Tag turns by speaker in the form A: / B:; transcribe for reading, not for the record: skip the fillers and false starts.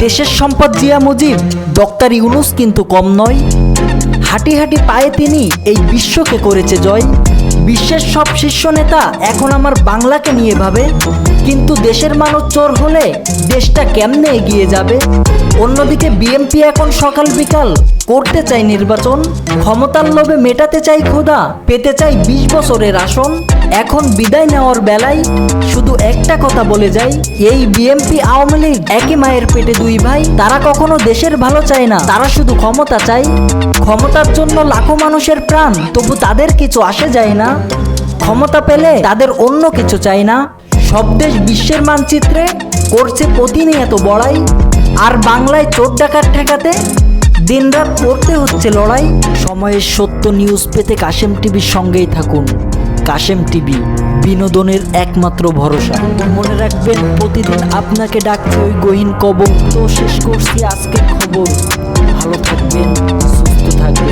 A: দেশের সম্পদ জিয়া মুজিব, ডক্টর ইউনূস কিন্তু কম নয়। হাঁটি হাঁটি পায়ে তিনি এই বিশ্বকে করেছে জয়। বিশ্বের সব শীর্ষ নেতা এখন আমার বাংলাকে নিয়ে ভাবে, কিন্তু দেশের মানুষ চোর হলে দেশটা কেমনে এগিয়ে যাবে। অন্যদিকে বিএনপি এখন সকাল বিকাল করতে চাই নির্বাচন, ক্ষমতার লোভে মেটাতে চাই ক্ষুধা, পেতে চাই 20 বছরের আসন। এখন বিদায় নেওয়ার বেলায় শুধু একটা কথা বলে যাই, এই বিএনপি আওয়ামী লীগ একই মায়ের পেটে দুই ভাই। তারা কখনো দেশের ভালো চায় না, তারা শুধু ক্ষমতা চায়। ক্ষমতার জন্য লাখো মানুষের প্রাণ, তবু তাদের কিছু আসে যায় না। ক্ষমতা পেলে তাদের অন্য কিছু চাই না। সব দেশ বিশ্বের মানচিত্রে করছে প্রতিনিয়ত বড়াই, আর বাংলায় চোর ডাকাত ঠেকাতে দিনরাত করতে হচ্ছে লড়াই। সময়ের সত্য নিউজ পেতে কাশেম টিভির সঙ্গেই থাকুন। কাশেম টিভি, বিনোদনের একমাত্র ভরসা। মনে রাখবেন, প্রতিদিন আপনাকে ডাকছে ওই গহীন কবর। তো শেষ করছি আজকের খবর। ভালো থাকবেন, সুস্থ থাকবেন।